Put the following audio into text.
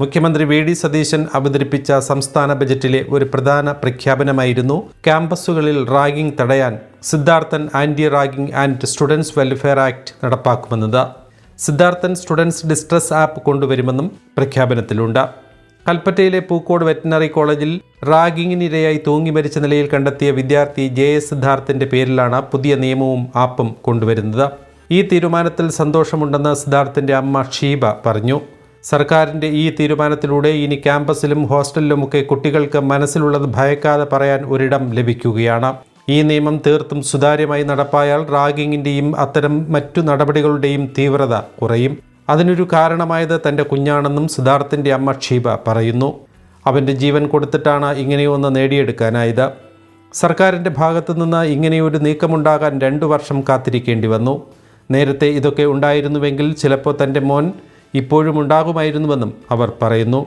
മുഖ്യമന്ത്രി വി.ഡി. സതീശൻ അവതരിപ്പിച്ച സംസ്ഥാന ബജറ്റിലെ ഒരു പ്രധാന പ്രഖ്യാപനമായിരുന്നു ക്യാമ്പസുകളിൽ റാഗിംഗ് തടയാൻ Sidharthan anti ragging and students welfare act നടപ്പാക്കുമെന്നത്. സിദ്ധാർത്ഥൻ സ്റ്റുഡൻസ് ഡിസ്ട്രസ് ആപ്പ് കൊണ്ടുവരുമെന്നും പ്രഖ്യാപനത്തിലുണ്ട്. കൽപ്പറ്റയിലെ പൂക്കോട് വെറ്റിനറി കോളേജിൽ റാഗിങ്ങിനിരയായി തൂങ്ങി മരിച്ച നിലയിൽ കണ്ടെത്തിയ വിദ്യാർത്ഥി ജെ.എസ്. സിദ്ധാർത്ഥിന്റെ പേരിലാണ് പുതിയ നിയമവും ആപ്പും കൊണ്ടുവരുന്നത്. ഈ തീരുമാനത്തിൽ സന്തോഷമുണ്ടെന്ന് സിദ്ധാർത്ഥിന്റെ അമ്മ ഷീബ പറഞ്ഞു. സർക്കാരിന്റെ ഈ തീരുമാനത്തിലൂടെ ഇനി ക്യാമ്പസിലും ഹോസ്റ്റലിലുമൊക്കെ കുട്ടികൾക്ക് മനസ്സിലുള്ളത് ഭയക്കാതെ പറയാൻ ഒരിടം ലഭിക്കുകയാണ്. ഈ നിയമം തീർത്തും സുതാര്യമായി നടപ്പായാൽ റാഗിങ്ങിന്റെയും അത്തരം മറ്റു നടപടികളുടെയും തീവ്രത കുറയും. അതിനൊരു കാരണമായത് തൻ്റെ കുഞ്ഞാണെന്നും സിദ്ധാർത്ഥിൻ്റെ അമ്മ ഷീബ പറയുന്നു. അവൻ്റെ ജീവൻ കൊടുത്തിട്ടാണ് ഇങ്ങനെയൊന്ന് നേടിയെടുക്കാനായത്. സർക്കാരിൻ്റെ ഭാഗത്തു നിന്ന് ഇങ്ങനെയൊരു നീക്കമുണ്ടാകാൻ 2 വർഷം കാത്തിരിക്കേണ്ടി വന്നു. നേരത്തെ ഇതൊക്കെ ഉണ്ടായിരുന്നുവെങ്കിൽ ചിലപ്പോൾ തൻ്റെ മോൻ ഇപ്പോഴും ഉണ്ടാകുമായിരുന്നുവെന്നും അവർ പറയുന്നു.